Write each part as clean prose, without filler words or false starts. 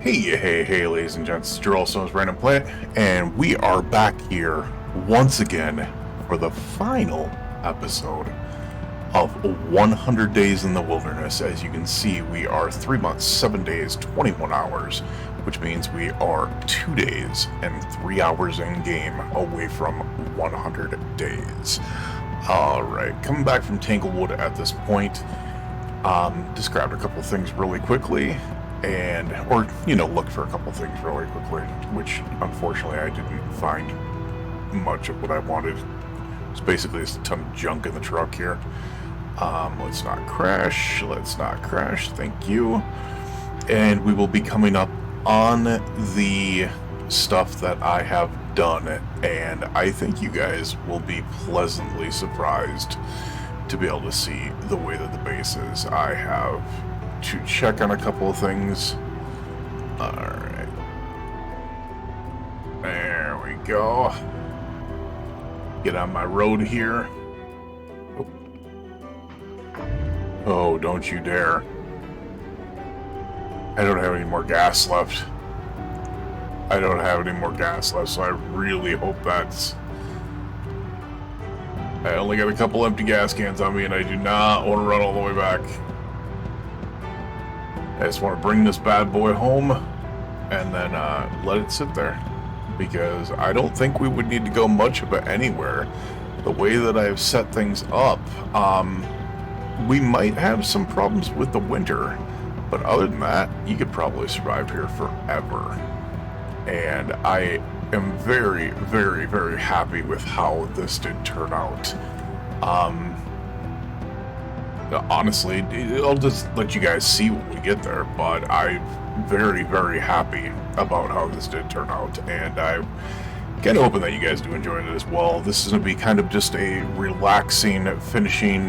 Hey, ladies and gents, it's Joel Stone's Random Planet, and we are back here once again for the final episode of 100 Days in the Wilderness. As you can see, we are 3 months, 7 days, 21 hours, which means we are 2 days and 3 hours in game away from 100 days. Alright, coming back from Tanglewood at this point, just grabbed a couple things really quickly. Look for a couple things really quickly, which unfortunately I didn't find much of what I wanted. It's basically just a ton of junk in the truck here. Let's not crash, thank you. And we will be coming up on the stuff that I have done, and I think you guys will be pleasantly surprised to be able to see the way that the base is. I have to check on a couple of things. Alright. There we go. Get on my road here. Oh, don't you dare. I don't have any more gas left. So I really hope that's... I only got a couple empty gas cans on me, and I do not want to run all the way back. I just want to bring this bad boy home and then let it sit there, because I don't think we would need to go much of it anywhere. The way that I've set things up, we might have some problems with the winter, but other than that, you could probably survive here forever. And I am very, very, very happy with how this did turn out. Honestly, I'll just let you guys see when we get there, but I'm very, very happy about how this did turn out, and I'm kind of hoping that you guys do enjoy it as well. This is going to be kind of just a relaxing, finishing,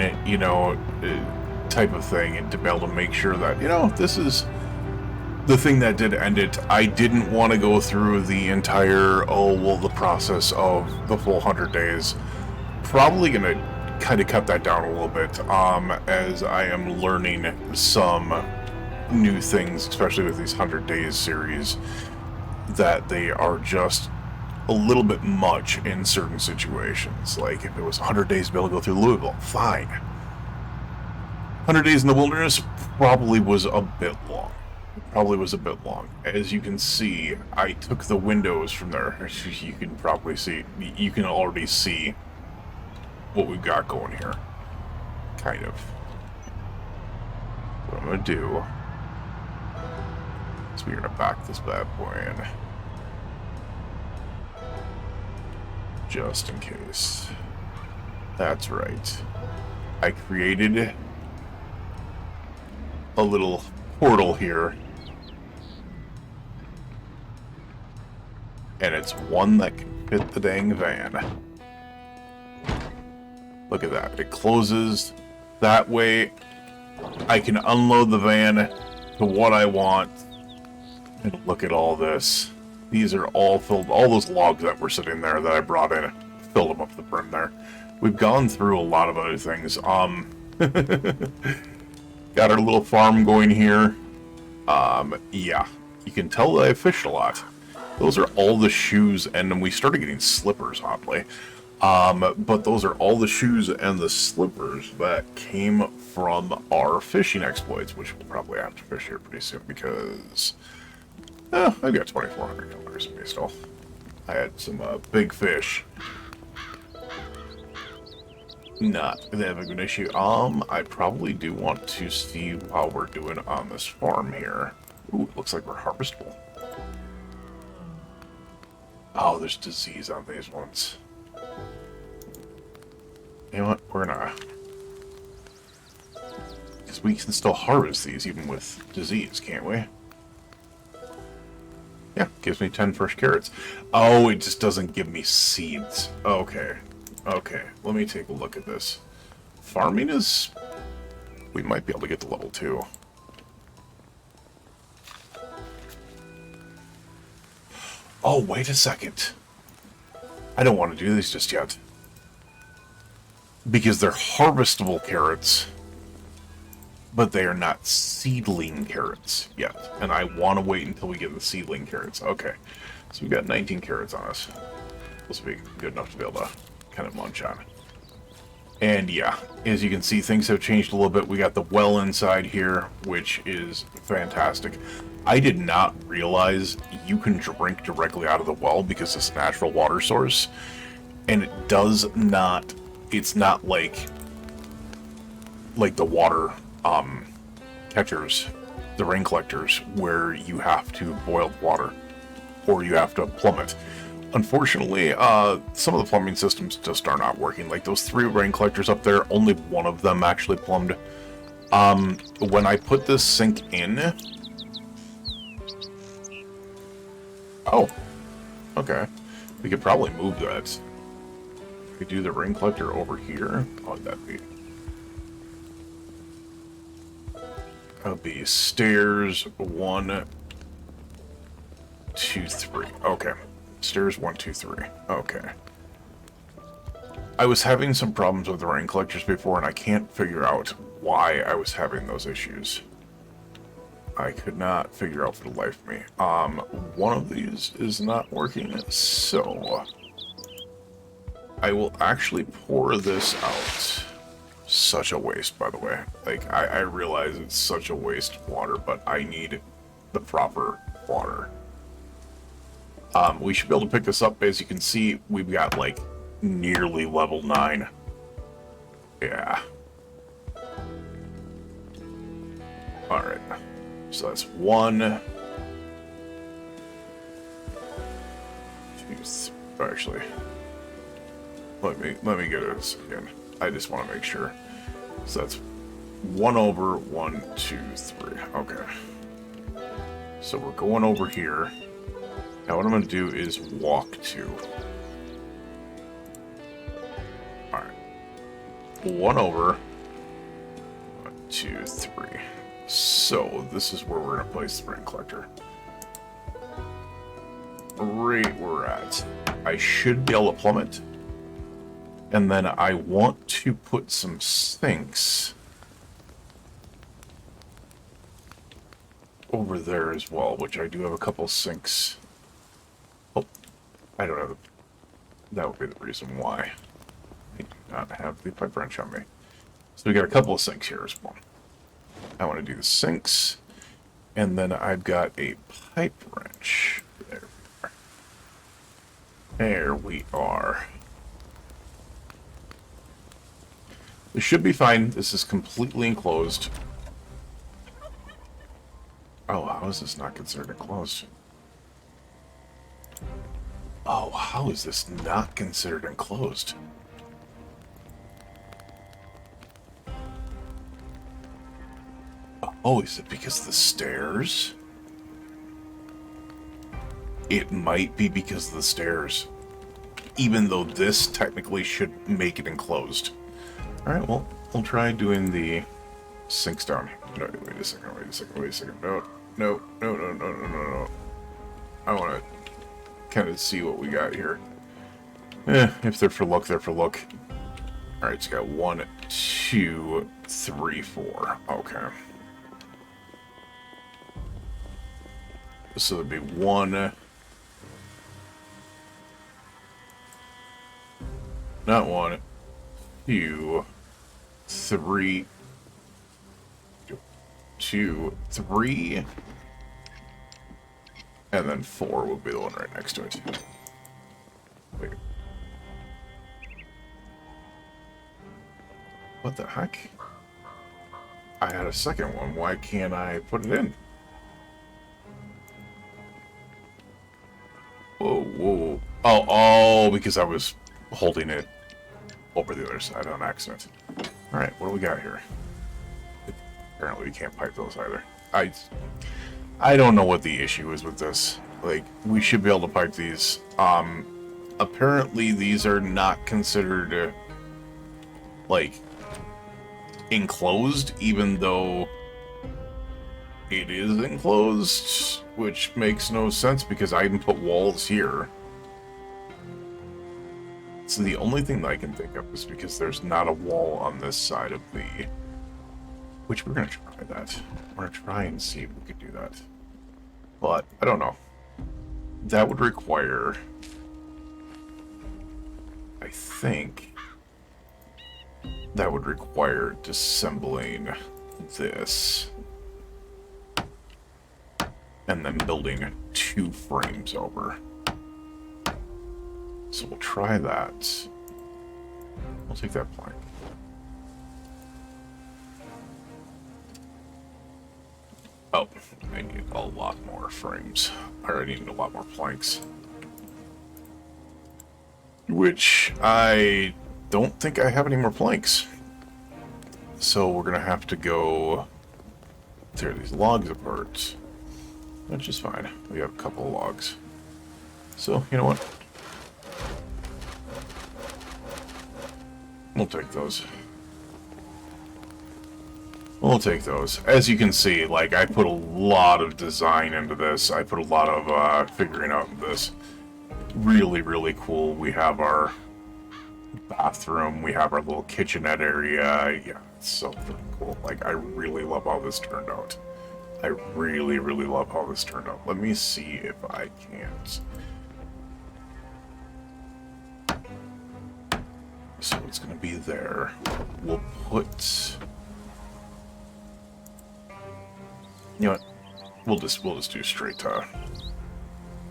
type of thing, and to be able to make sure that, this is the thing that did end it. I didn't want to go through the entire, the process of the full 100 days. Probably going to kind of cut that down a little bit, as I am learning some new things, especially with these 100 days series, that they are just a little bit much in certain situations. Like if it was 100 days to be able to go through Louisville, fine. 100 days in the wilderness probably was a bit long. As you can see, I took the windows from there. You can probably see, you can already see what we've got going here. Kind of. What I'm gonna do is we're gonna back this bad boy in. Just in case. That's right. I created a little portal here. And it's one that can fit the dang van. Look at that. It closes. That way I can unload the van to what I want. And look at all this. These are all filled. All those logs that were sitting there that I brought in, filled them up to the brim there. We've gone through a lot of other things. Got our little farm going here. Yeah. You can tell that I fished a lot. Those are all the shoes, and then we started getting slippers, oddly. But those are all the shoes and the slippers that came from our fishing exploits, which we'll probably have to fish here pretty soon, because I've got $2,400 in me still. I had some big fish. Not that big of an issue. I probably do want to see how we're doing on this farm here. Ooh, it looks like we're harvestable. Oh, there's disease on these ones. You know what? We're gonna... Because we can still harvest these even with disease, can't we? Yeah, gives me 10 fresh carrots. Oh, it just doesn't give me seeds. Okay. Okay, let me take a look at this. Farming is... We might be able to get to level 2. Oh, wait a second. I don't want to do these just yet. Because they're harvestable carrots. but they are not seedling carrots yet. And I want to wait until we get the seedling carrots. Okay, so we've got 19 carrots on us. This will be good enough to be able to kind of munch on. And yeah, as you can see, things have changed a little bit. We got the well inside here, which is fantastic. I did not realize you can drink directly out of the well because it's a natural water source. And it does not, it's not like the water catchers, the rain collectors, where you have to boil water or you have to plumb it. Unfortunately, some of the plumbing systems just are not working. Like those 3 rain collectors up there, only one of them actually plumbed. When I put this sink in... Oh, okay. We could probably move that. We could do the rain collector over here. How would that be? That would be stairs 1, 2, 3. Okay. Stairs 1, 2, 3. Okay. I was having some problems with the rain collectors before, and I can't figure out why I was having those issues. I could not figure out for the life of me. One of these is not working, so I will actually pour this out. Such a waste, by the way. Like, I realize it's such a waste of water, but I need the proper water. We should be able to pick this up. As you can see, we've got, like, nearly level 9. Yeah. Alright. So that's 1, 2, 3. Actually, let me get this again. I just want to make sure. So that's 1 over 1, 2, 3. Okay. So we're going over here. Now what I'm going to do is walk 2. Alright. 1 over 1, 2, 3. So this is where we're going to place the rain collector. Right where we're at. I should be able to plumb it. And then I want to put some sinks over there as well, which I do have a couple sinks. Oh, I don't have that would be the reason why I do not have the pipe wrench on me. So we got a couple of sinks here as well. I want to do the sinks, and then I've got a pipe wrench. There we are. There we are. This should be fine. This is completely enclosed. Oh, how is this not considered enclosed? Oh, how is this not considered enclosed? Oh, is it because of the stairs? It might be because of the stairs. Even though this technically should make it enclosed. Alright, well, we'll try doing the sinks down. No, wait a second. No. I want to kind of see what we got here. If they're for luck, they're for luck. Alright, it's got 1, 2, 3, 4. Okay. So there'd be 1... Not 1, 2, 3... 2, 3... And then 4 will be the one right next to it. Wait. What the heck? I had a second one. Why can't I put it in? Whoa. Oh, because I was holding it over the other side on accident. Alright, what do we got here? Apparently we can't pipe those either. I don't know what the issue is with this. Like, we should be able to pipe these. Apparently these are not considered, like, enclosed, even though it is enclosed, which makes no sense because I even put walls here. So the only thing that I can think of is because there's not a wall on this side of the Which we're going to try that. We're going to try and see if we could do that. But, I don't know. That would require... I think... that would require disassembling this. And then building 2 frames over. So we'll try that. We'll take that plank. Oh, I need a lot more frames. I already need a lot more planks. Which I don't think I have any more planks. So we're gonna have to go tear these logs apart. Which is fine. We have a couple of logs. So, you know what? We'll take those. We'll take those. As you can see, like, I put a lot of design into this. I put a lot of figuring out this. Really, really cool. We have our bathroom. We have our little kitchenette area. Yeah, it's so freaking cool. Like, I really love how this turned out. I really, really love how this turned out. Let me see if I can't. So it's going to be there. We'll put... You know what? We'll just do straight to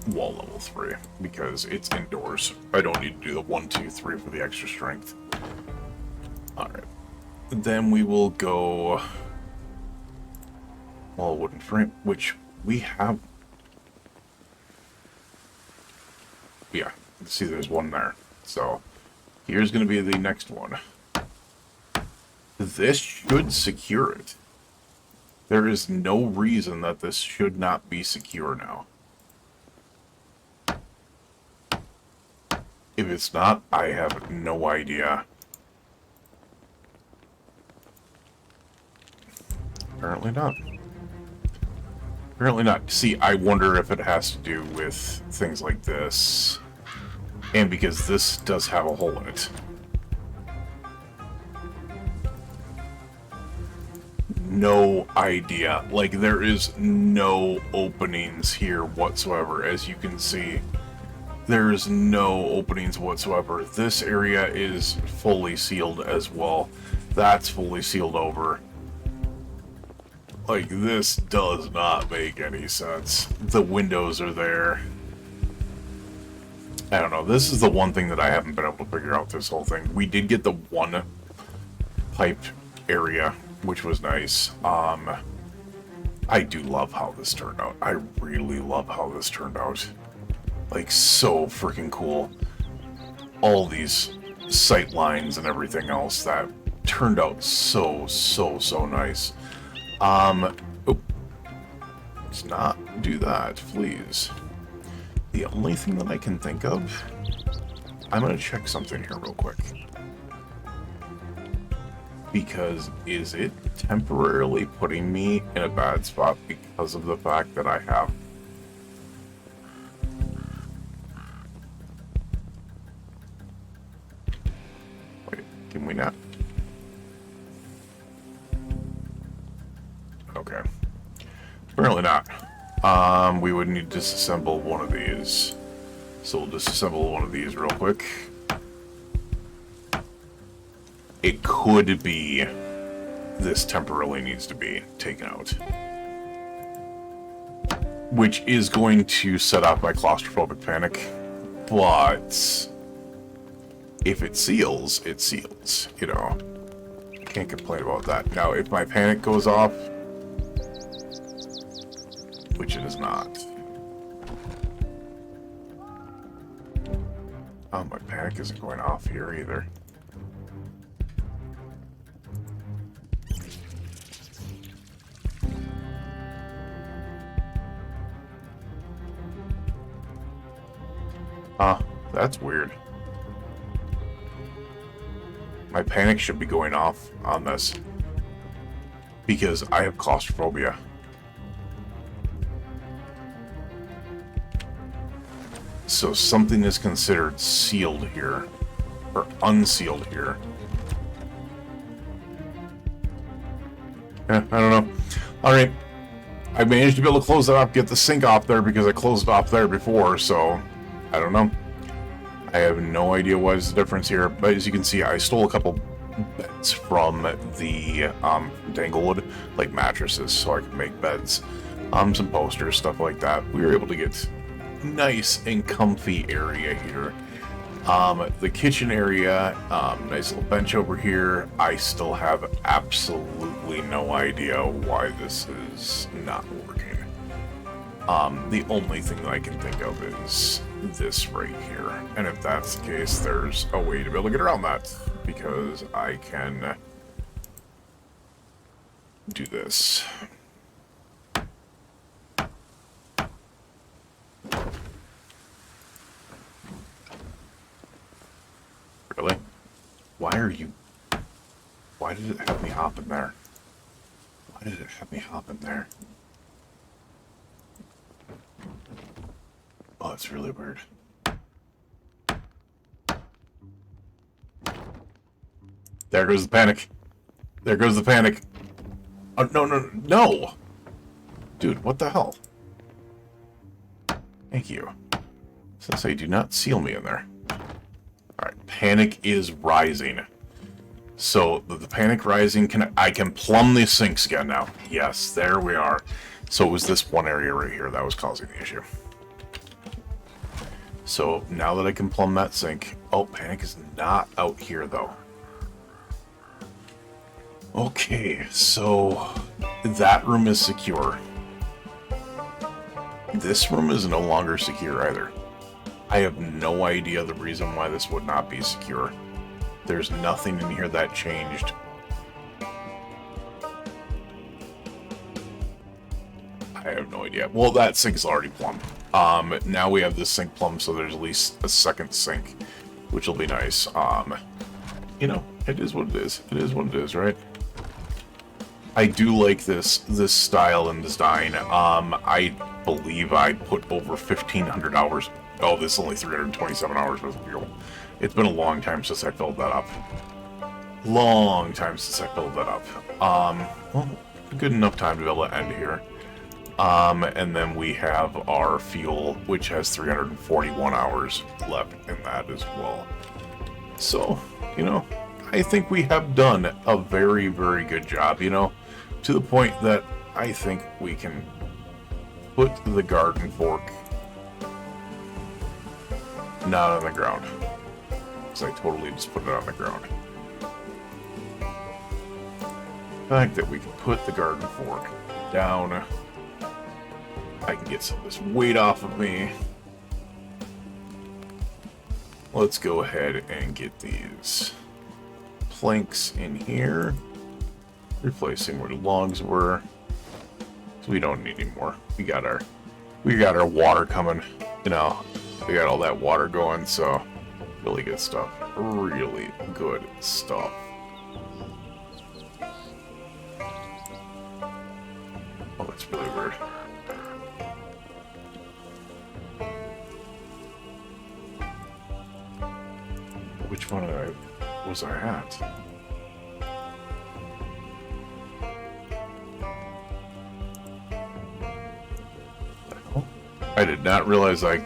wall level 3 because it's indoors. I don't need to do the 1, 2, 3 for the extra strength. Alright. Then we will go wall wooden frame, which we have. Yeah, see there's one there. So here's going to be the next one. This should secure it. There is no reason that this should not be secure now. If it's not, I have no idea. Apparently not. Apparently not. See, I wonder if it has to do with things like this. And because this does have a hole in it. No idea. Like, there is no openings here whatsoever. As you can see, there's no openings whatsoever. This area is fully sealed as well. That's fully sealed over. Like, this does not make any sense. The windows are there. I don't know. This is the one thing that I haven't been able to figure out this whole thing. We did get the one piped area, which was nice. I do love how this turned out. I really love how this turned out. Like, so freaking cool. All these sight lines and everything else that turned out so nice. Let's not do that, please. The only thing that I can think of, I'm gonna check something here real quick. Because is it temporarily putting me in a bad spot because of the fact that I have... Wait, can we not? Okay. Apparently not. We would need to disassemble one of these. So we'll disassemble one of these real quick. It could be this temporarily needs to be taken out. Which is going to set off my claustrophobic panic. But if it seals, it seals. You know, can't complain about that. Now, if my panic goes off, which it is not. Oh, my panic isn't going off here either. That's weird. My panic should be going off on this because I have claustrophobia. So something is considered sealed here, or unsealed here. I don't know. All right. I managed to be able to close that up, get the sink off there because I closed it off there before, so I don't know. I have no idea what is the difference here, but as you can see, I stole a couple beds from the Danglewood, like mattresses, so I could make beds, some posters, stuff like that. We were able to get nice and comfy area here. The kitchen area, nice little bench over here. I still have absolutely no idea why this is not working. The only thing that I can think of is this right here. And if that's the case, there's a way to be able to get around that, because I can do this. Really? Why did it have me hop in there? Why did it have me hop in there? Oh, it's really weird. There goes the panic. There goes the panic. Oh, no! Dude, what the hell? Thank you. Since I do not seal me in there. Alright, panic is rising. So, the panic rising, I can plumb the sinks again now. Yes, there we are. So it was this one area right here that was causing the issue. So, now that I can plumb that sink... Oh, panic is not out here, though. Okay, so... that room is secure. This room is no longer secure either. I have no idea the reason why this would not be secure. There's nothing in here that changed. I have no idea. Well, that sink is already plumbed. Now we have this sink plumbed, so there's at least a second sink, which will be nice. You know, it is what it is. It is what it is, right? I do like this style and design. I believe I put over 1,500 hours. Oh, this is only 327 hours worth of fuel. It's been a long time since I filled that up. Long time since I filled that up. Well, good enough time to be able to end here. And then we have our fuel, which has 341 hours left in that as well. So, you know, I think we have done a very, very good job, you know, to the point that I think we can put the garden fork not on the ground. Because I totally just put it on the ground. The fact that we can put the garden fork down, I can get some of this weight off of me. Let's go ahead and get these planks in here, replacing where the logs were. So we don't need any more. We got our water coming, you know. We got all that water going, so really good stuff. Really good stuff. Oh, that's really weird. Which one was I at? I did not realize I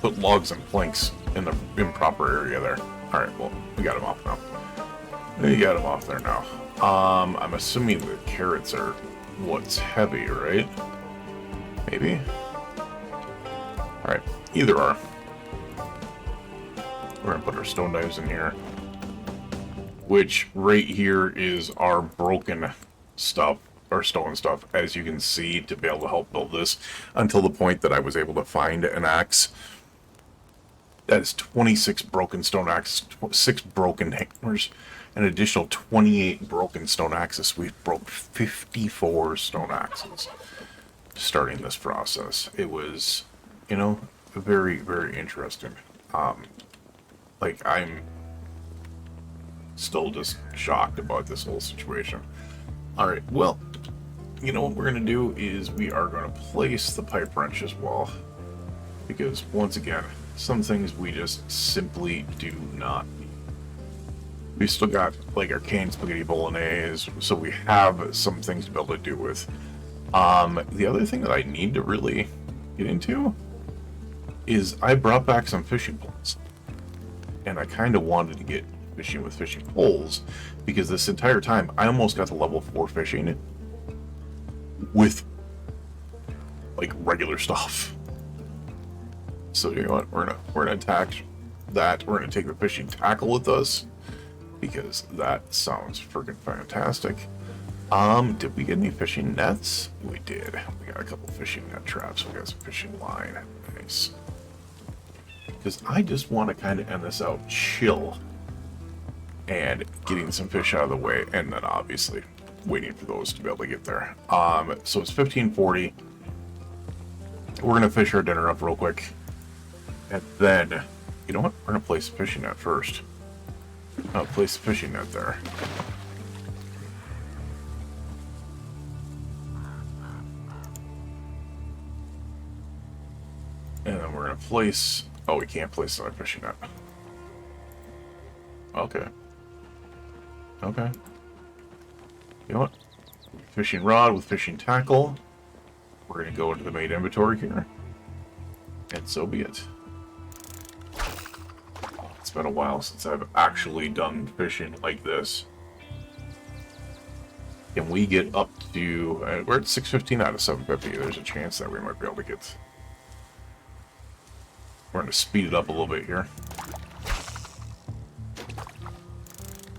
put logs and planks in the improper area there. Alright, well, we got them off now. We got them off there now. I'm assuming the carrots are what's heavy, right? Maybe? Alright, either are. We're gonna put our stone knives in here. Which, right here, is our broken stuff, or stone stuff, as you can see, to be able to help build this, until the point that I was able to find an axe. That is 26 broken stone axes, 6 broken hammers, an additional 28 broken stone axes. We've broke 54 stone axes starting this process. It was, you know, very, very interesting. Like, I'm still just shocked about this whole situation. Alright, well, you know what we're going to do is we are going to place the pipe wrench as well. Because, once again, some things we just simply do not need. We still got like our canned spaghetti bolognese, so we have some things to be able to do with. The other thing that I need to really get into is I brought back some fishing poles, and I kind of wanted to get fishing with fishing poles because this entire time I almost got to level 4 fishing with like regular stuff. So you know what, we're gonna attack that. We're gonna take the fishing tackle with us because that sounds freaking fantastic. Did we get any fishing nets? We did. We got a couple fishing net traps. We got some fishing line. Nice. Because I just want to kind of end this out chill and getting some fish out of the way, and then obviously waiting for those to be able to get there. So it's 15:40. We're gonna fish our dinner up real quick, and then you know what? We're gonna place a fishing net first. Place a fishing net there. And then we're gonna place. Oh, we can't place another fishing net. Okay. Okay. You know what? Fishing rod with fishing tackle. We're gonna go into the main inventory here. And so be it. It's been a while since I've actually done fishing like this. Can we get up to... we're at 615 out of 750. There's a chance that we might be able to get... We're going to speed it up a little bit here.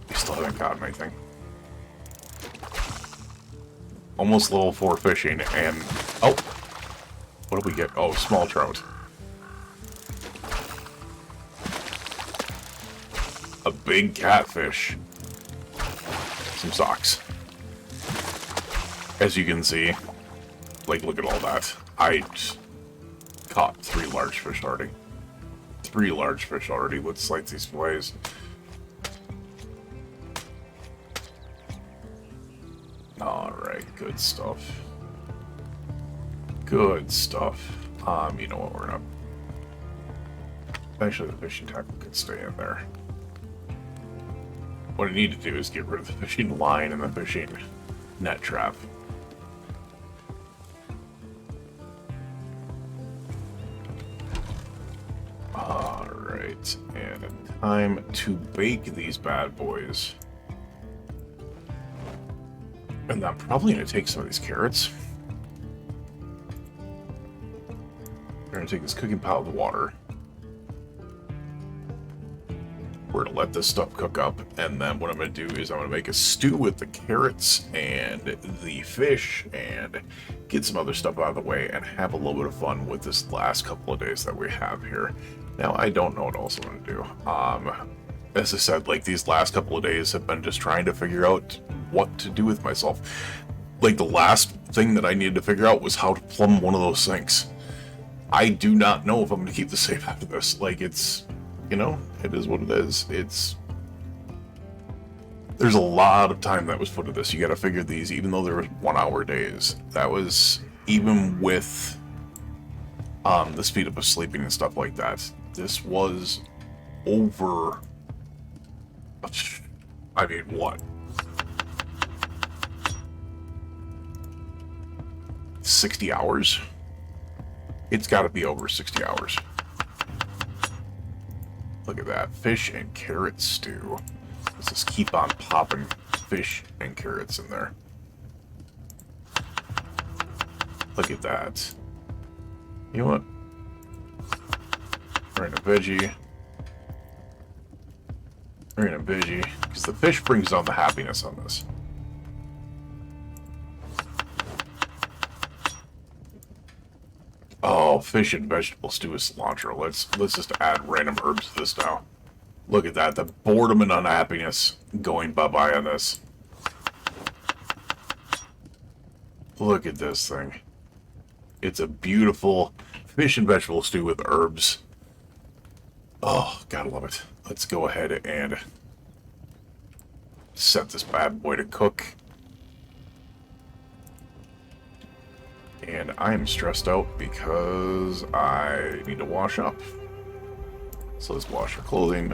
We still haven't gotten anything. Almost level 4 fishing, and... Oh! What did we get? Oh, small trout. A big catfish. Some socks. As you can see, like, look at all that. I caught 3 large fish already. 3 large fish already. Let's slice these fillets. Alright, good stuff. Good stuff. You know what, we're gonna... Actually, the fishing tackle could stay in there. What I need to do is get rid of the fishing line and the fishing net trap. Alright, and time to bake these bad boys. And I'm probably going to take some of these carrots. We're going to take this cooking pot with water. We're going to let this stuff cook up, and then what I'm going to do is I'm going to make a stew with the carrots and the fish and get some other stuff out of the way and have a little bit of fun with this last couple of days that we have here. Now, I don't know what else I'm going to do. As I said, like, these last couple of days have been just trying to figure out what to do with myself. Like, the last thing that I needed to figure out was how to plumb one of those sinks. I do not know if I'm going to keep the save after this. Like, it's... You know, it is what it is. There's a lot of time that was put into this. You gotta figure these, even though there was 1-hour days. That was, even with the speed up of sleeping and stuff like that, this was over, I mean, what? 60 hours? It's gotta be over 60 hours. Look at that. Fish and carrot stew. Let's just keep on popping fish and carrots in there. Look at that. You know what? We're in a veggie. We're in a veggie. Because the fish brings on the happiness on this. Oh, fish and vegetable stew with cilantro. Let's just add random herbs to this now. Look at that. The boredom and unhappiness going bye-bye on this. Look at this thing. It's a beautiful fish and vegetable stew with herbs. Oh, gotta love it. Let's go ahead and set this bad boy to cook. And I am stressed out because I need to wash up. So let's wash our clothing.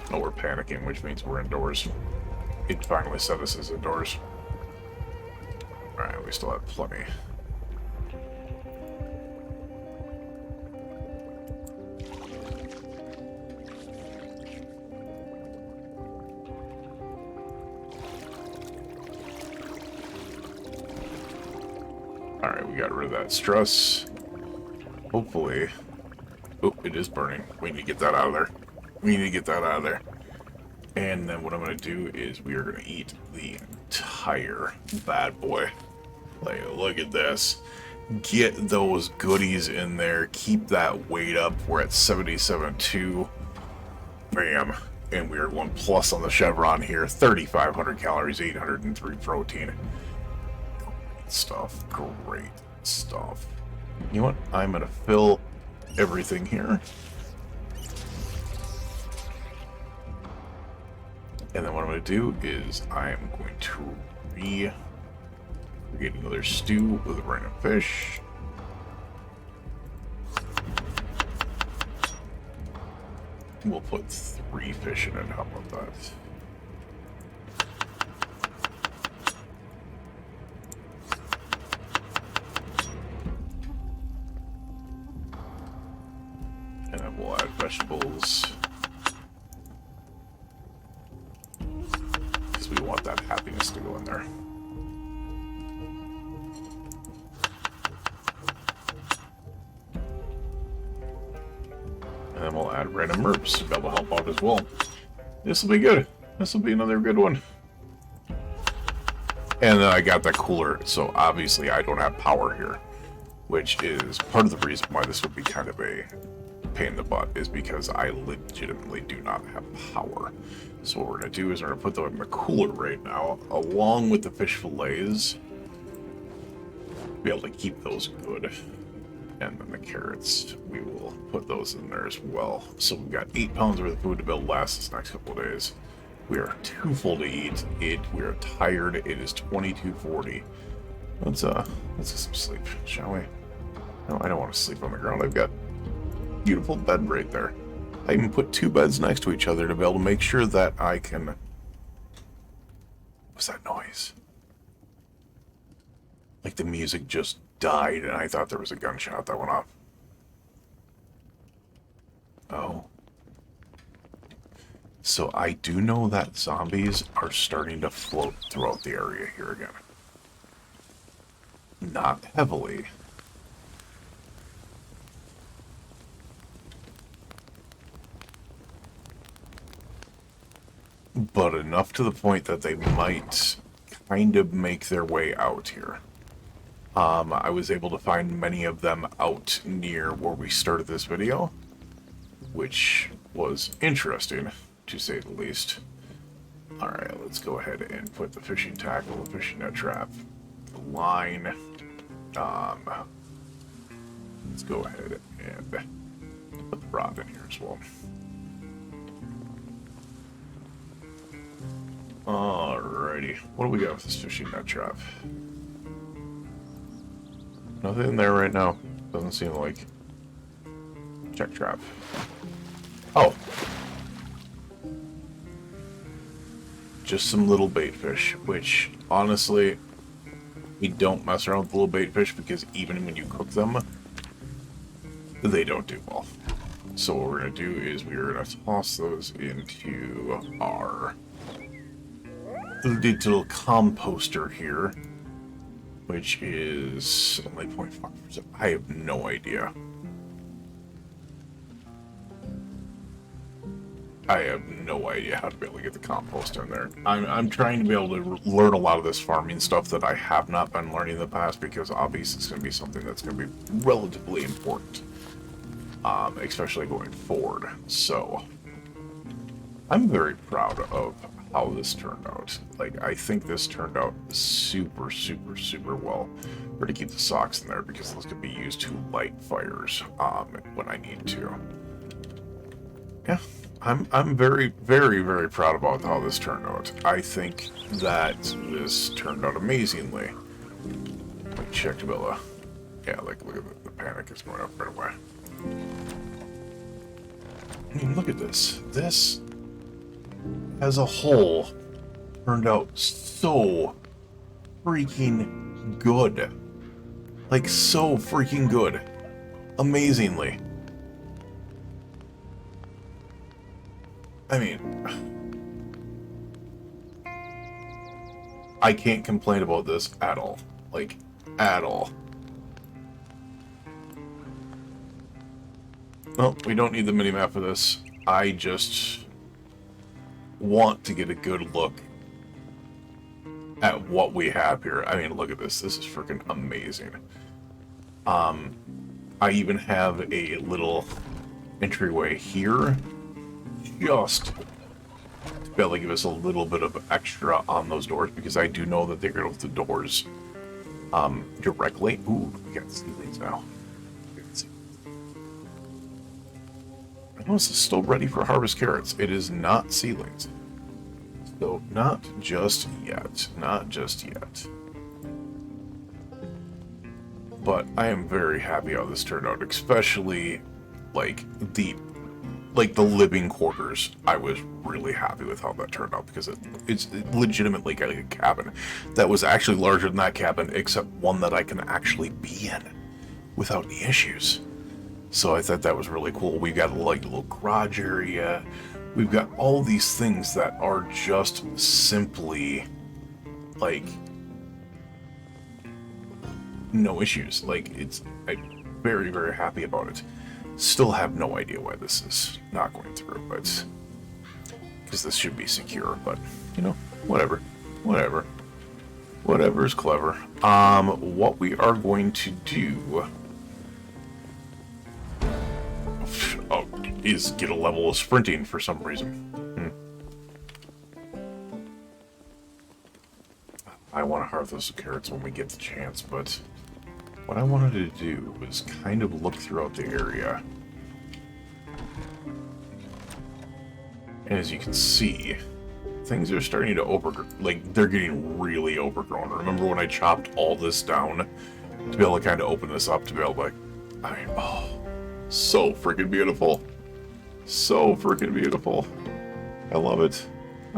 Oh, we're panicking, which means we're indoors. It finally said us as indoors. Alright, we still have plenty. Alright, we got rid of that stress. Hopefully... Oh, it is burning. We need to get that out of there. We need to get that out of there. And then what I'm going to do is we are going to eat the entire bad boy. Like, look at this. Get those goodies in there. Keep that weight up. We're at 77.2. Bam. And we are going plus on the chevron here. 3,500 calories, 803 protein. Great stuff. Great stuff. You know what? I'm going to fill everything here. And then what I'm going to do is I am going to create another stew with a random fish. We'll put 3 fish in it. How about that? And then we'll add vegetables. Because we want that happiness to go in there. And then we'll add random herbs to be able to help out as well. This will be good. This will be another good one. And then I got that cooler, so obviously I don't have power here. Which is part of the reason why this would be kind of a pain in the butt, is because I legitimately do not have power. So what we're going to do is we're going to put them in the cooler right now, along with the fish fillets. Be able to keep those good. And then the carrots, we will put those in there as well. So we've got 8 pounds worth of food to be able to last this next couple of days. We are too full to eat. We are tired. It is 22:40. Let's get some sleep, shall we? No, I don't want to sleep on the ground. I've got a beautiful bed right there. I even put 2 beds next to each other to be able to make sure that I can... What's that noise? Like the music just died and I thought there was a gunshot that went off. Oh. So I do know that zombies are starting to float throughout the area here again. Not heavily. But enough to the point that they might kind of make their way out here. I was able to find many of them out near where we started this video, which was interesting, to say the least. Alright, let's go ahead and put the fishing tackle, the fishing net trap, the line. Let's go ahead and put the rod in here as well. Alrighty, what do we got with this fishing net trap? Nothing there right now. Doesn't seem like. Check trap. Oh. Just some little bait fish, which honestly, we don't mess around with little bait fish because even when you cook them, they don't do well. So what we're going to do is we're going to toss those into our little composter here, which is only 0.5%. I have no idea. I have no idea how to be able to get the compost in there. I'm trying to be able to learn a lot of this farming stuff that I have not been learning in the past, because obviously it's going to be something that's going to be relatively important, especially going forward. So I'm very proud of how this turned out. Like, I think this turned out super, super, super well. We're going to keep the socks in there because those could be used to light fires when I need to. Yeah, I'm very, very, very proud about how this turned out. I think that this turned out amazingly. Like, check Bella. Yeah, like, look at the panic is going up right away. I mean, look at this. This as a whole turned out so freaking good. Like, so freaking good. Amazingly. I mean, I can't complain about this at all. Like, at all. Well, we don't need the minimap for this. I just want to get a good look at what we have here. I mean, look at this. This is freaking amazing. I even have a little entryway here, just to be able to give us a little bit of extra on those doors, because I do know that they go with the doors directly. Ooh, we got ceilings now. I know this is still ready for harvest carrots. It is not seedlings. So, not just yet. Not just yet. But I am very happy how this turned out, especially like the living quarters. I was really happy with how that turned out, because it's legitimately like a cabin that was actually larger than that cabin, except one that I can actually be in without any issues. So I thought that was really cool. We've got like a little garage area. We've got all these things that are just simply like no issues. Like, I'm very, very happy about it. Still have no idea why this is not going through, but because this should be secure, but you know, whatever. Whatever is clever. What we are going to do is get a level of sprinting for some reason. I want to harvest those carrots when we get the chance, but what I wanted to do was kind of look throughout the area. And as you can see, things are starting to overgrow. Like, they're getting really overgrown. Remember when I chopped all this down to be able to kind of open this up to be able to, like, I mean, oh, so freaking beautiful. So freaking beautiful. I love it.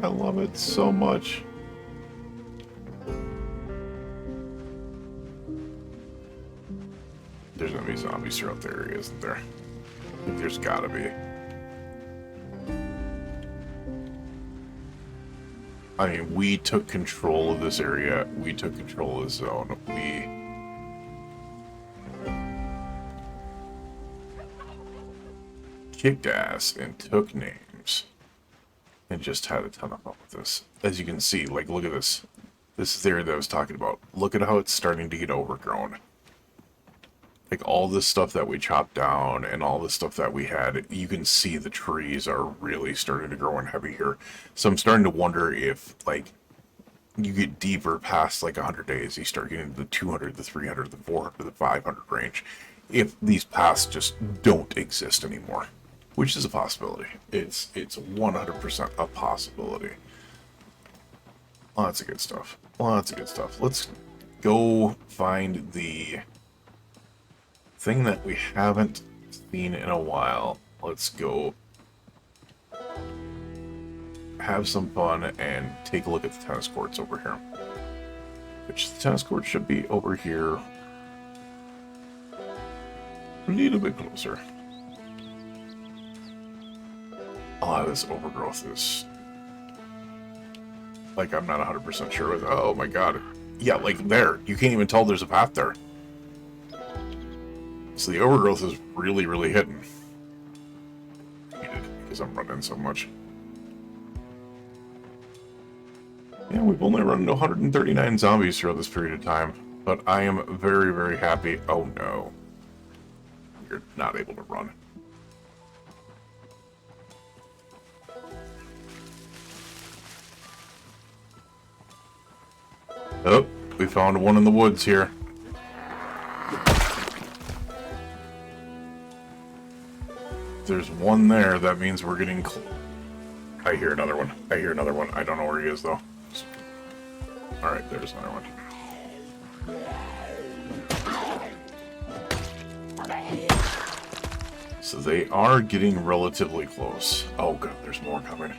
I love it so much. There's gonna be zombies throughout the area, isn't there? I think there's gotta be. I mean, we took control of this area. We took control of the zone. We kicked ass and took names. And just had a ton of fun with this. As you can see, like, look at this. This is the area that I was talking about. Look at how it's starting to get overgrown. Like, all this stuff that we chopped down and all the stuff that we had, you can see the trees are really starting to grow in heavy here. So I'm starting to wonder if, like, you get deeper past, like, 100 days, you start getting the 200, the 300, the 400, the 500 range, if these paths just don't exist anymore. Which is a possibility. It's 100% a possibility. Lots of good stuff. Lots of good stuff. Let's go find the thing that we haven't seen in a while. Let's go have some fun and take a look at the tennis courts over here. Which the tennis court should be over here. A little bit closer. Oh, this overgrowth is... like, I'm not 100% sure with... oh my god. Yeah, like there. You can't even tell there's a path there. So the overgrowth is really, really hitting. Because I'm running so much. Yeah, we've only run into 139 zombies throughout this period of time. But I am very, very happy. Oh no. You're not able to run. Oh, we found one in the woods here. If there's one there, that means we're getting I hear another one. I hear another one. I don't know where he is, though. Alright, there's another one. So they are getting relatively close. Oh god, there's more coming.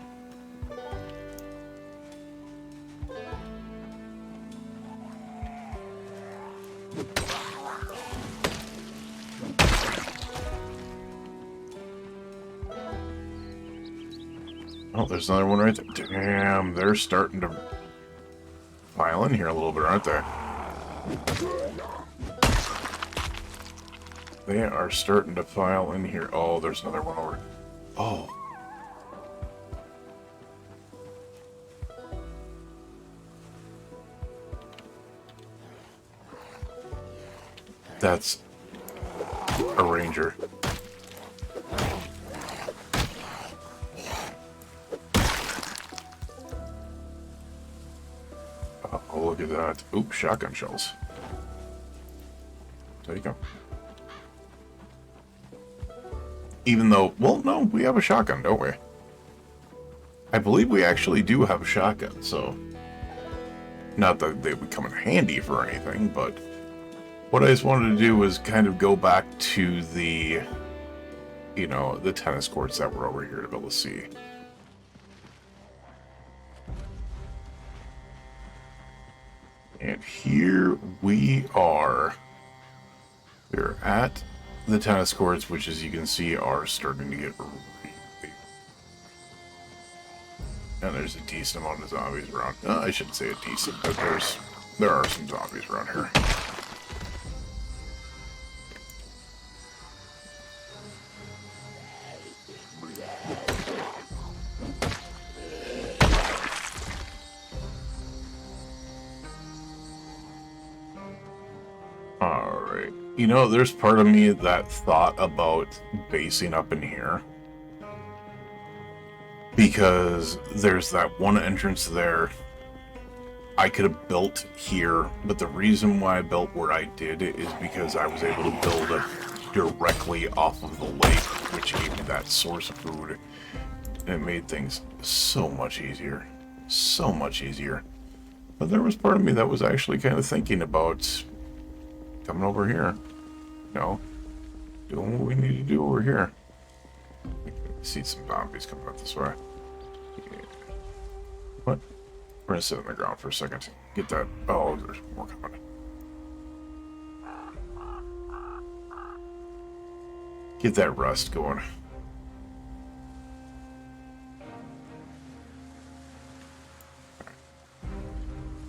Oh, there's another one right there. Damn, they're starting to pile in here a little bit, aren't they? They are starting to pile in here. Oh, there's another one over. Oh. That's a ranger. Oh, look at that. Oops, shotgun shells. Take them. Even though, well, no, we have a shotgun, don't we? I believe we actually do have a shotgun, so... Not that they would come in handy for anything, but... What I just wanted to do was kind of go back to the... You know, the tennis courts that were over here to be able to see. And here we are. We're at the tennis courts, which, as you can see, are starting to get really... And there's a decent amount of zombies around. I shouldn't say a decent, but there are some zombies around here. Alright. You know, there's part of me that thought about basing up in here. Because there's that one entrance there. I could have built here, but the reason why I built where I did is because I was able to build directly off of the lake, which gave me that source of food. And it made things so much easier. So much easier. But there was part of me that was actually kind of thinking about coming over here. You know, doing what we need to do over here. I see some zombies coming up this way. What? We're gonna sit on the ground for a second. Get that. Oh, there's more coming. Get that rust going.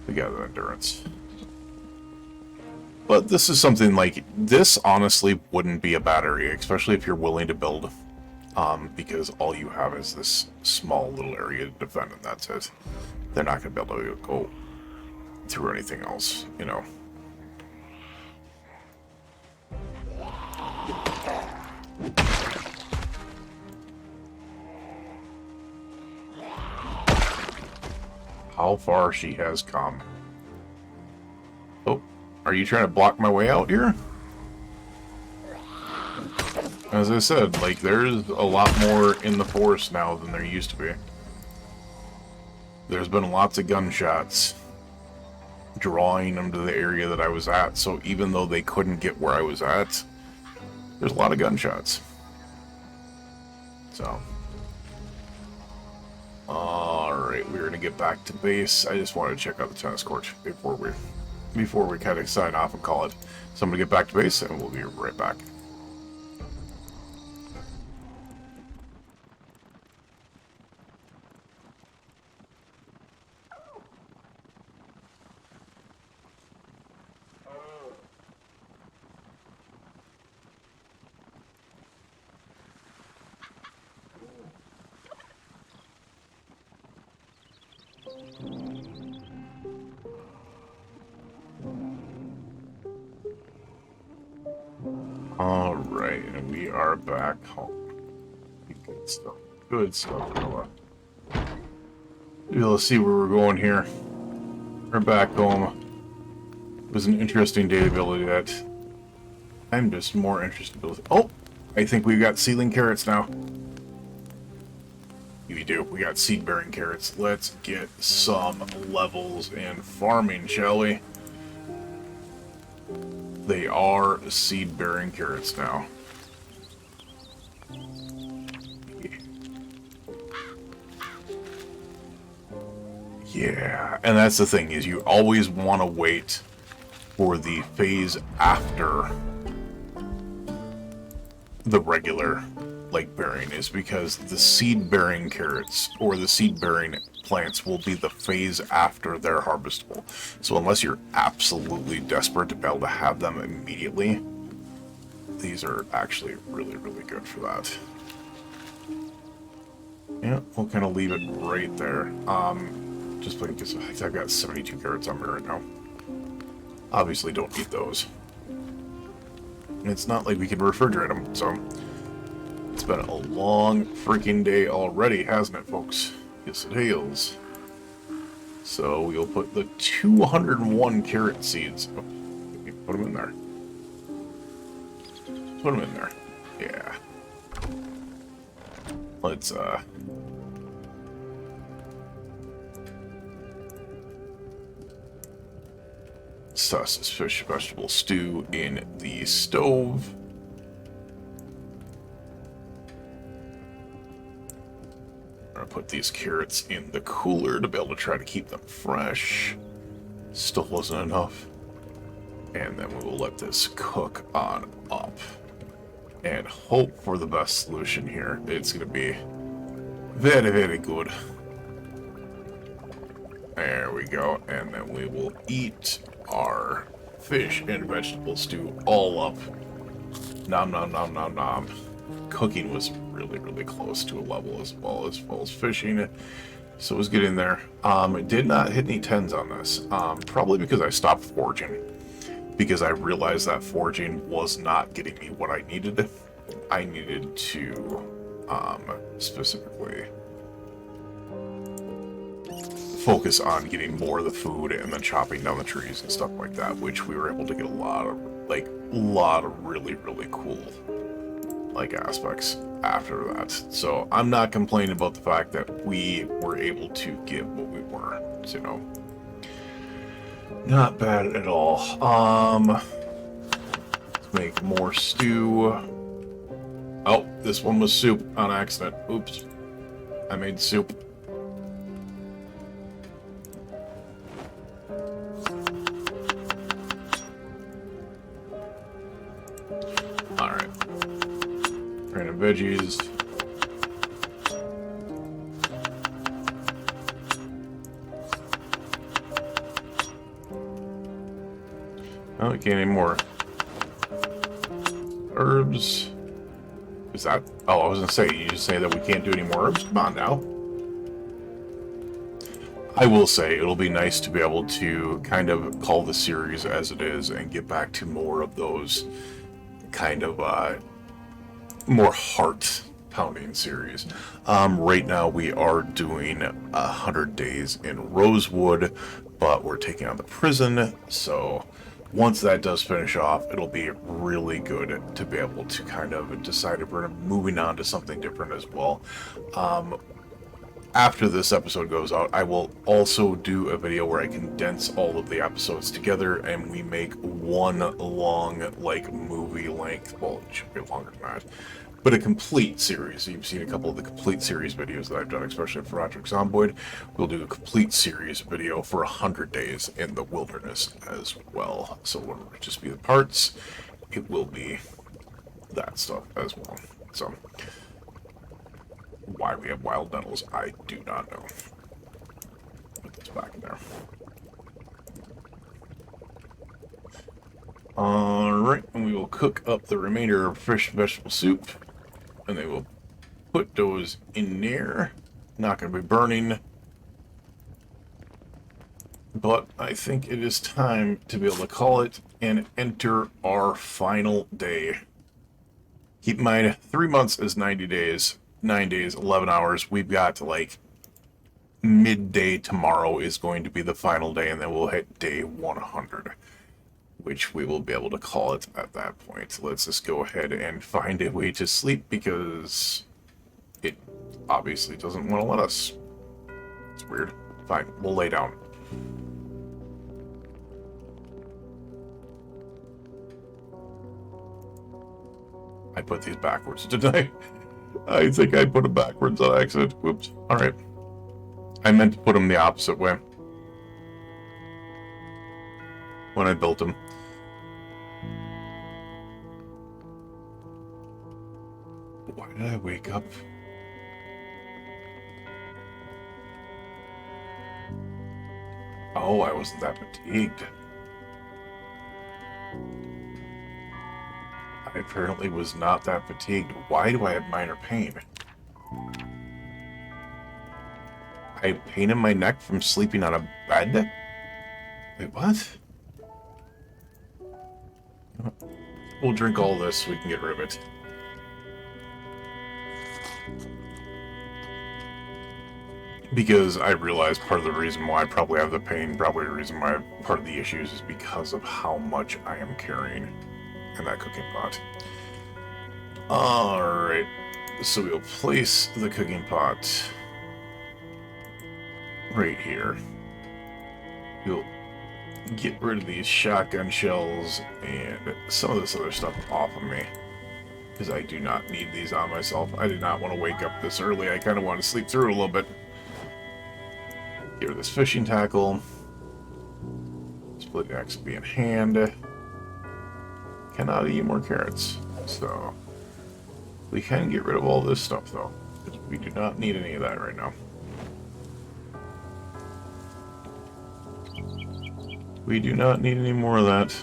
We got the endurance. But this is something like this, honestly, wouldn't be a bad area, especially if you're willing to build. Because all you have is this small little area to defend, and that's it. They're not going to be able to go through anything else, you know. How far she has come. Oh, are you trying to block my way out here? As I said, like, there's a lot more in the forest now than there used to be. There's been lots of gunshots drawing them to the area that I was at, so even though they couldn't get where I was at, there's a lot of gunshots. So. Alright, we're gonna get back to base. I just wanted to check out the tennis court before we kind of sign off and call it. So I'm gonna get back to base and we'll be right back. Alright, and we are back home. Good stuff. Good stuff, Noah. You'll see where we're going here. We're back home. It was an interesting day to build that. I'm just more interested in... Oh! I think we've got seedling carrots now. We do. We got seed-bearing carrots. Let's get some levels in farming, shall we? They are seed-bearing carrots now. Yeah, and that's the thing, is you always want to wait for the phase after the regular like bearing is because the seed-bearing carrots, or the seed-bearing plants, will be the phase after they're harvestable. So unless you're absolutely desperate to be able to have them immediately, these are actually really, really good for that. Yeah, we'll kind of leave it right there. Just because I've got 72 carrots on me right now. Obviously don't eat those. And it's not like we can refrigerate them, so... It's been a long freaking day already, hasn't it, folks? Yes, it has. So we'll put the 201 carrot seeds. Oh, put them in there. Put them in there. Yeah. Let's, toss this fish vegetable stew in the stove. I'm gonna put these carrots in the cooler to be able to try to keep them fresh. Still wasn't enough. And then we will let this cook on up. And hope for the best solution here. It's gonna be very, very good. There we go. And then we will eat our fish and vegetable stew all up. Nom nom nom nom nom. Cooking was really, really close to a level as well as fishing. So it was getting there. It did not hit any 10s on this. Probably because I stopped foraging. Because I realized that foraging was not getting me what I needed. I needed to specifically focus on getting more of the food and then chopping down the trees and stuff like that, which we were able to get a lot of really, really cool aspects after that. So I'm not complaining about the fact that we were able to get what we were, you know. Not bad at all. Let's make more stew. Oh, this one was soup on accident. Oops. I made soup. Alright. Random veggies. Oh, we can't any more herbs. Is that... Oh, I was gonna say, you just say that we can't do any more herbs? Come on now. I will say, it'll be nice to be able to kind of call the series as it is and get back to more of those kind of, more heart-pounding series. Right now we are doing 100 Days in Rosewood, but we're taking on the prison, so... Once that does finish off, it'll be really good to be able to kind of decide if we're moving on to something different as well. After this episode goes out, I will also do a video where I condense all of the episodes together and we make one long, movie length, well, it should be longer than that, but a complete series. You've seen a couple of the complete series videos that I've done, especially for Zomboid. We'll do a complete series video for 100 Days in the Wilderness as well. So it won't just be the parts, it will be that stuff as well. So, why we have wild nettles, I do not know. Put this back in there. Alright, and we will cook up the remainder of fish and vegetable soup. And they will put those in there. Not going to be burning. But I think it is time to be able to call it and enter our final day. Keep in mind, 3 months is 90 days. 9 days, 11 hours. We've got, midday tomorrow is going to be the final day, and then we'll hit day 100. Which we will be able to call it at that point. Let's just go ahead and find a way to sleep because it obviously doesn't want to let us. It's weird. Fine, we'll lay down. I put these backwards, didn't I? I think I put them backwards on accident. Whoops. Alright. I meant to put them the opposite way when I built them. Why Did I wake up? Oh, I wasn't that fatigued. I apparently was not that fatigued. Why do I have minor pain? I have pain in my neck from sleeping on a bed? Wait, what? We'll drink all this so we can get rid of it. Because I realize part of the reason why I probably have the pain, probably the reason why part of the issues is because of how much I am carrying in that cooking pot. Alright, so we'll place the cooking pot right here. We'll get rid of these shotgun shells and some of this other stuff off of me, because I do not need these on myself. I did not want to wake up this early. I kind of want to sleep through it a little bit. Get rid of this fishing tackle. Split axe will be in hand. Cannot eat more carrots. So we can get rid of all this stuff though, because we do not need any of that right now. We do not need any more of that.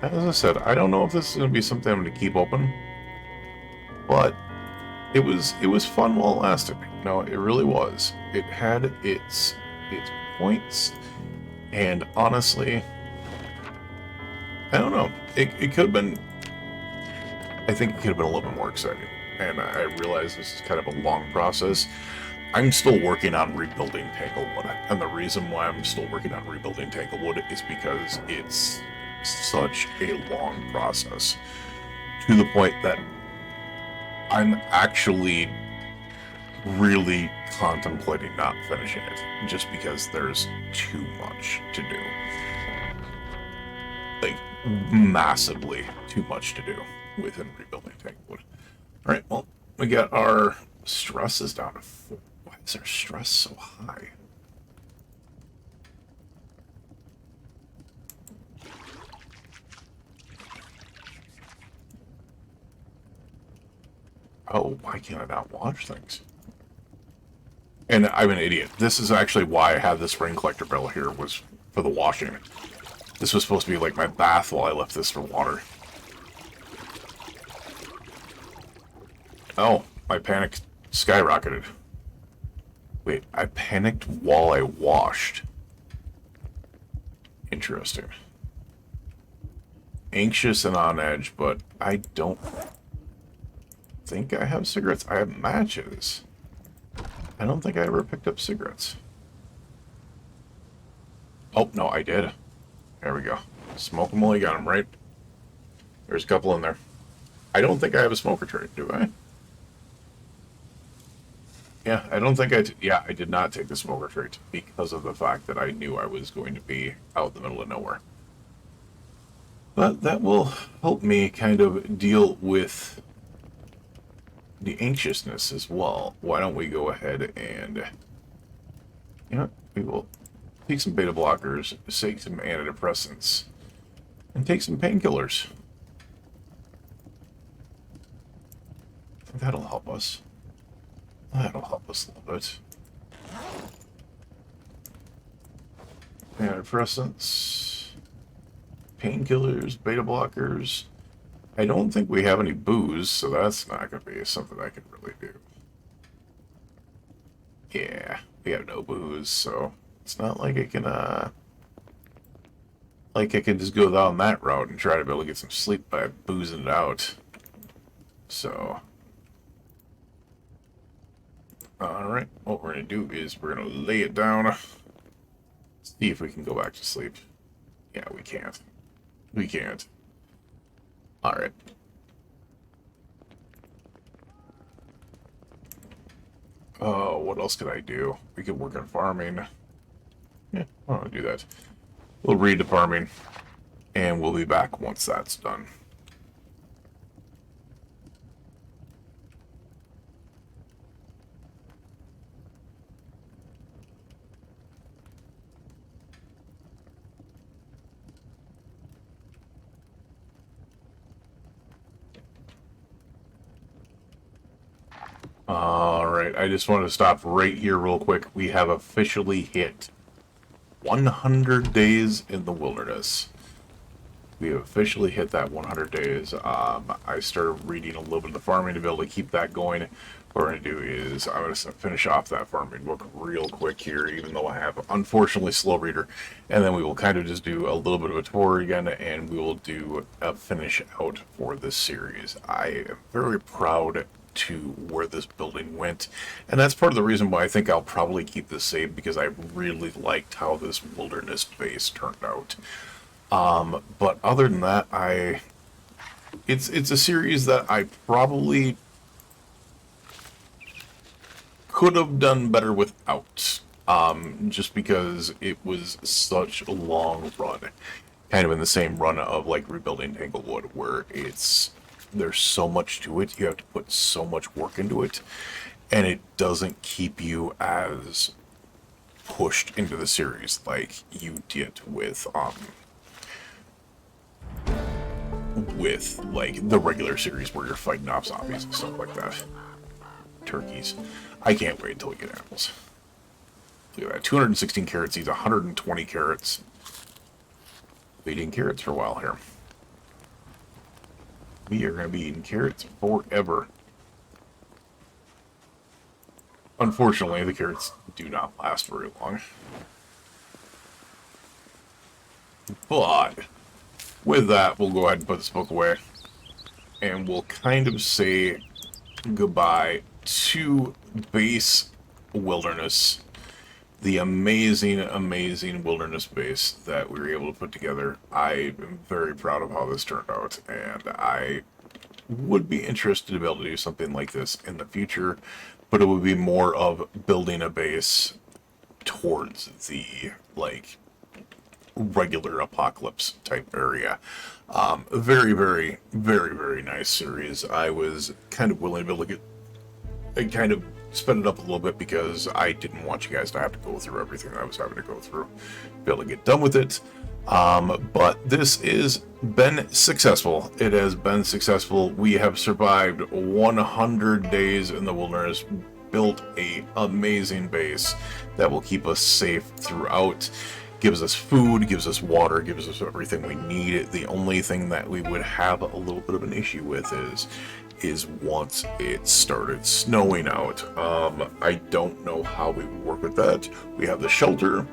As I said, I don't know if this is going to be something I'm going to keep open, but it was fun while it lasted. No, it really was. It had its points, and honestly, I don't know. It could have been. I think it could have been a little bit more exciting. And I realize this is kind of a long process. I'm still working on rebuilding Tanglewood, and the reason why I'm still working on rebuilding Tanglewood is because it's such a long process, to the point that I'm actually really contemplating not finishing it, just because there's too much to do. Like, massively too much to do within rebuilding Tanglewood. Alright, well, we got our stresses down to 4. Why is our stress so high? Oh, why can't I not watch things? And I'm an idiot. This is actually why I have this rain collector barrel here, was for the washing. This was supposed to be like my bath while I left this for water. Oh, my panic skyrocketed. Wait, I panicked while I washed. Interesting. Anxious and on edge, but I don't think I have cigarettes. I have matches. I don't think I ever picked up cigarettes. Oh, no, I did. There we go. Smoke them while you got them, right? There's a couple in there. I don't think I have a smoker tray, do I? Yeah, I don't think I did not take the smoker tray because of the fact that I knew I was going to be out in the middle of nowhere. But that will help me kind of deal with the anxiousness as well. Why don't we go ahead and, you know, we will take some beta blockers, take some antidepressants, and take some painkillers. I think that'll help us. That'll help us a little bit. Antidepressants, painkillers, beta blockers. I don't think we have any booze, so that's not going to be something I can really do. Yeah, we have no booze, so it's not like I can, just go down that route and try to be able to get some sleep by boozing it out. So, alright, what we're going to do is we're going to lay it down, see if we can go back to sleep. Yeah, we can't. We can't. Alright. Oh, what else could I do? We could work on farming. Yeah, I'll do that. We'll read the farming, and we'll be back once that's done. Alright, I just wanted to stop right here real quick. We have officially hit 100 days in the wilderness. We have officially hit that 100 days. I started reading a little bit of the farming to be able to keep that going. What we're going to do is I'm going to finish off that farming book real quick here, even though I have, unfortunately, slow reader. And then we will kind of just do a little bit of a tour again, and we will do a finish out for this series. I am very proud to where this building went, and that's part of the reason why I think I'll probably keep this saved, because I really liked how this wilderness base turned out. But other than that, it's a series that I probably could have done better without, just because it was such a long run, kind of in the same run of like rebuilding Tanglewood, where there's so much to it, you have to put so much work into it, and it doesn't keep you as pushed into the series like you did with like the regular series where you're fighting off zombies and stuff like that. Turkeys. I can't wait until we get animals. Look at that. 216 carrot seeds, 120 carrots. Been eating carrots for a while here. We are going to be eating carrots forever. Unfortunately, the carrots do not last very long. But with that, we'll go ahead and put this book away. And we'll kind of say goodbye to base wilderness. The amazing, amazing wilderness base that we were able to put together. I am very proud of how this turned out, and I would be interested to be able to do something like this in the future, but it would be more of building a base towards the, like, regular apocalypse type area. Very, very, very, very nice series. I was kind of willing to be able to kind of sped it up a little bit because I didn't want you guys to have to go through everything that I was having to go through, be able to get done with it. But this has been successful. It has been successful. We have survived 100 days in the wilderness, built an amazing base that will keep us safe throughout. Gives us food, gives us water, gives us everything we need. The only thing that we would have a little bit of an issue with is once it started snowing out. I don't know how we would work with that. We have the shelter,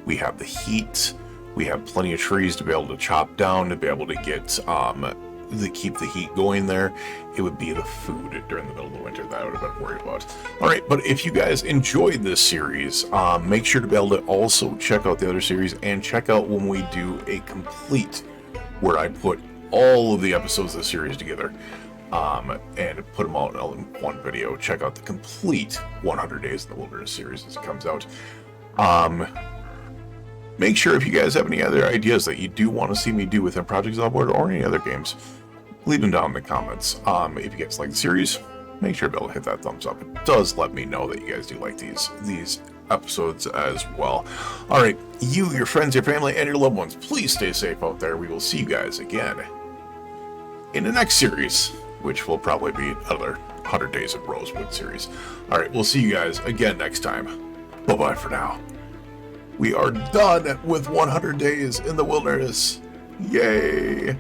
we have the heat, we have plenty of trees to be able to chop down to be able to get keep the heat going there. It would be the food during the middle of the winter that I would have been worried about. Alright, but if you guys enjoyed this series, make sure to be able to also check out the other series, and check out when we do a complete, where I put all of the episodes of the series together, and put them all in one video. Check out the complete 100 Days in the Wilderness series as it comes out. Make sure if you guys have any other ideas that you do want to see me do within Project Zomboid or any other games, leave them down in the comments. If you guys like the series, make sure to be able to hit that thumbs up. It does let me know that you guys do like these episodes as well. Alright, you, your friends, your family, and your loved ones, please stay safe out there. We will see you guys again in the next series, which will probably be another 100 Days of Rosewood series. Alright, we'll see you guys again next time. Bye-bye for now. We are done with 100 Days in the Wilderness. Yay!